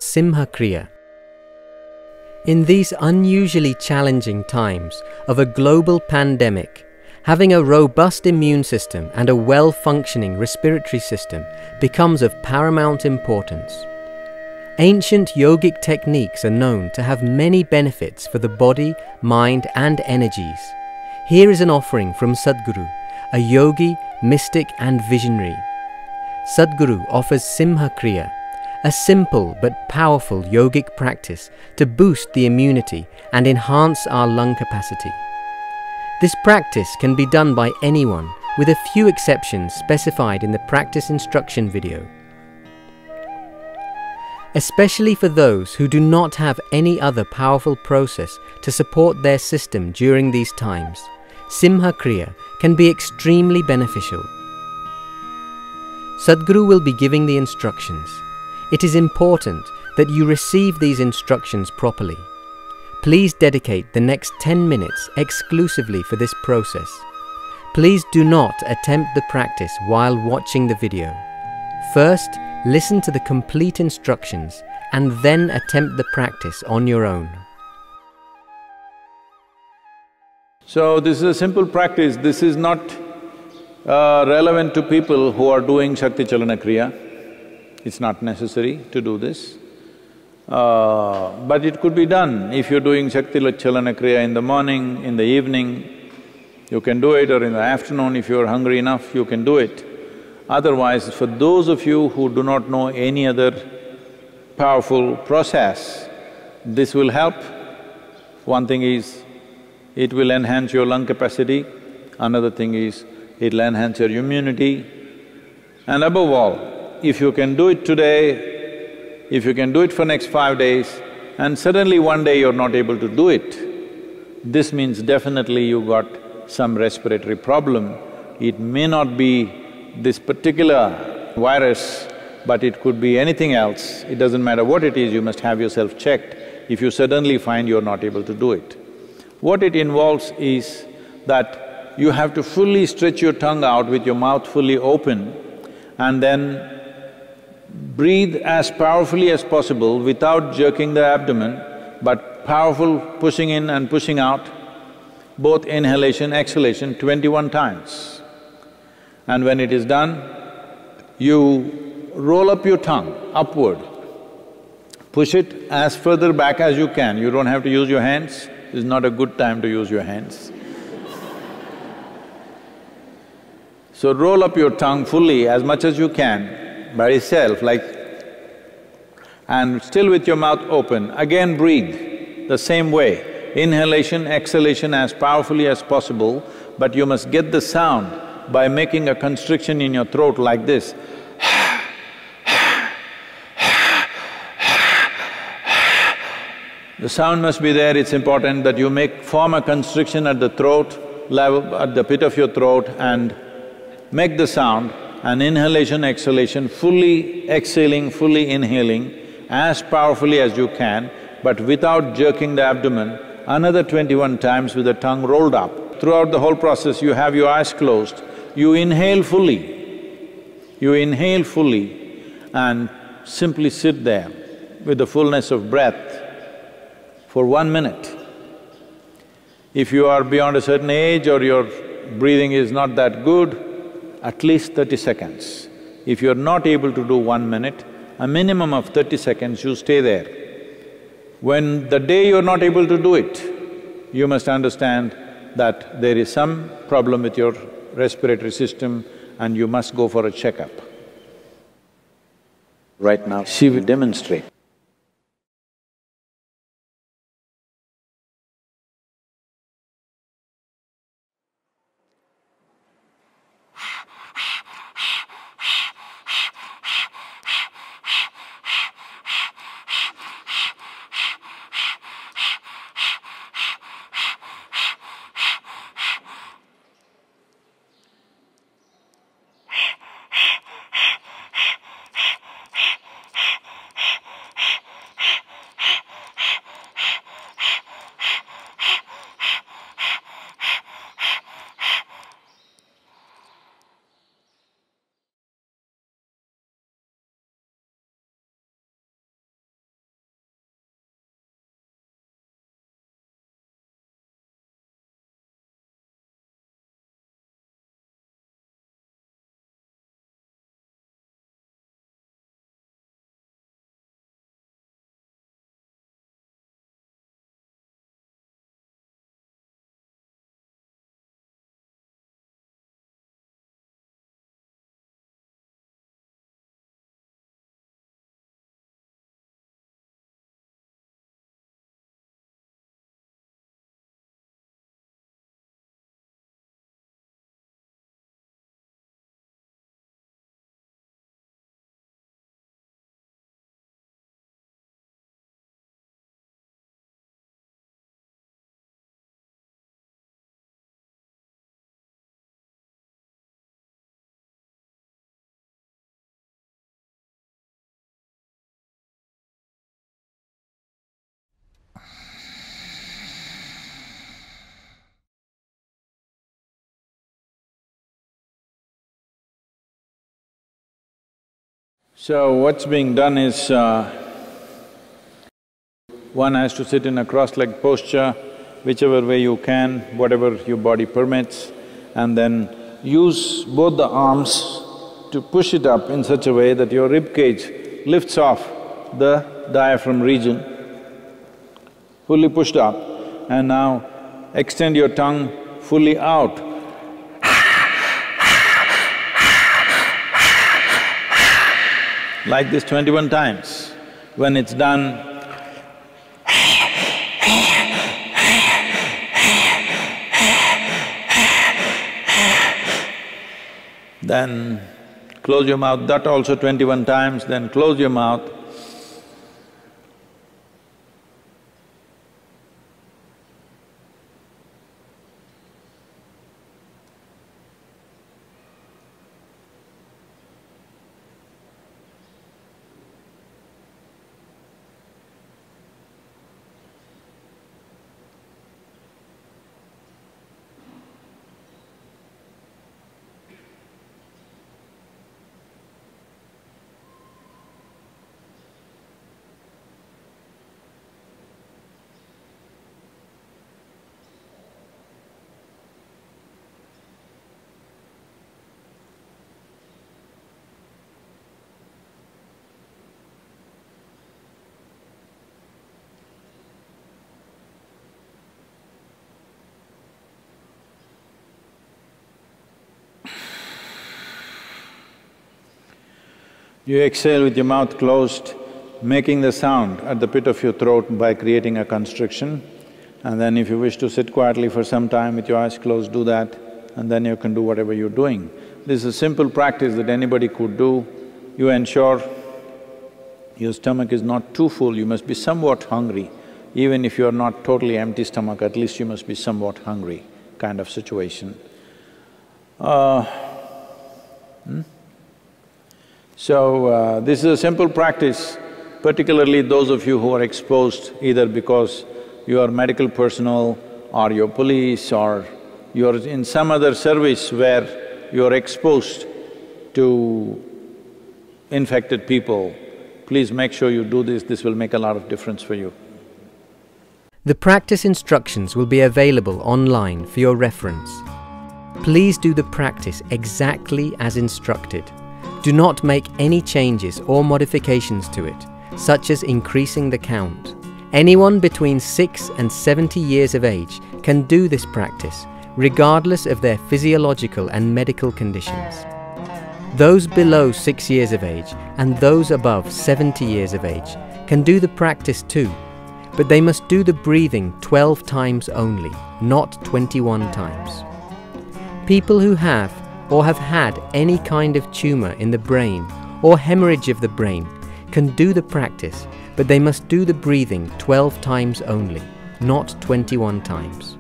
Simha kriya. In these unusually challenging times of a global pandemic, having a robust immune system and a well-functioning respiratory system becomes of paramount importance. Ancient yogic techniques are known to have many benefits for the body, mind and energies. Here is an offering from Sadhguru, a yogi, mystic and visionary. Sadhguru offers Simha kriya, a simple but powerful yogic practice to boost the immunity and enhance our lung capacity. This practice can be done by anyone, with a few exceptions specified in the practice instruction video. Especially for those who do not have any other powerful process to support their system during these times, Simha kriya can be extremely beneficial. Sadhguru will be giving the instructions. It is important that you receive these instructions properly. Please dedicate the next 10 minutes exclusively for this process. Please do not attempt the practice while watching the video. First, listen to the complete instructions and then attempt the practice on your own. So this is a simple practice. This is not relevant to people who are doing Shakti Chalana Kriya. It's not necessary to do this. But it could be done. If you're doing Shakti Chalana Kriya in the morning, in the evening, you can do it, or in the afternoon if you're hungry enough, you can do it. Otherwise, for those of you who do not know any other powerful process, this will help. One thing is, it will enhance your lung capacity. Another thing is, it'll enhance your immunity. And above all, if you can do it today, if you can do it for next 5 days, and suddenly one day you're not able to do it, this means definitely you got some respiratory problem. It may not be this particular virus, but it could be anything else. It doesn't matter what it is, you must have yourself checked if you suddenly find you're not able to do it. What it involves is that you have to fully stretch your tongue out with your mouth fully open and then breathe as powerfully as possible without jerking the abdomen, but powerful pushing in and pushing out, both inhalation, exhalation, 21 times. And when it is done, you roll up your tongue upward, push it as further back as you can. You don't have to use your hands, it's not a good time to use your hands. So roll up your tongue fully as much as you can by itself, like… and still with your mouth open, again breathe the same way. Inhalation, exhalation as powerfully as possible, but you must get the sound by making a constriction in your throat like this. The sound must be there, it's important that you form a constriction at the throat level, at the pit of your throat, and make the sound, and inhalation, exhalation, fully exhaling, fully inhaling as powerfully as you can, but without jerking the abdomen, another 21 times with the tongue rolled up. Throughout the whole process, you have your eyes closed, you inhale fully and simply sit there with the fullness of breath for 1 minute. If you are beyond a certain age or your breathing is not that good, at least 30 seconds. If you're not able to do 1 minute, a minimum of 30 seconds you stay there. When the day you're not able to do it, you must understand that there is some problem with your respiratory system and you must go for a checkup. Right now, she will demonstrate. So what's being done is, one has to sit in a cross-legged posture, whichever way you can, whatever your body permits, and then use both the arms to push it up in such a way that your rib cage lifts off the diaphragm region, fully pushed up, and now extend your tongue fully out. Like this 21 times. When it's done, then close your mouth, that also 21 times, then close your mouth. You exhale with your mouth closed, making the sound at the pit of your throat by creating a constriction. And then if you wish to sit quietly for some time with your eyes closed, do that, and then you can do whatever you're doing. This is a simple practice that anybody could do. You ensure your stomach is not too full, you must be somewhat hungry. Even if you're not totally empty stomach, at least you must be somewhat hungry kind of situation. So, this is a simple practice, particularly those of you who are exposed either because you are medical personnel or you're police or you're in some other service where you're exposed to infected people. Please make sure you do this will make a lot of difference for you. The practice instructions will be available online for your reference. Please do the practice exactly as instructed. Do not make any changes or modifications to it, such as increasing the count. Anyone between 6 and 70 years of age can do this practice, regardless of their physiological and medical conditions. Those below 6 years of age and those above 70 years of age can do the practice too, but they must do the breathing 12 times only, not 21 times. People who have or have had any kind of tumor in the brain or hemorrhage of the brain can do the practice, but they must do the breathing 12 times only, not 21 times.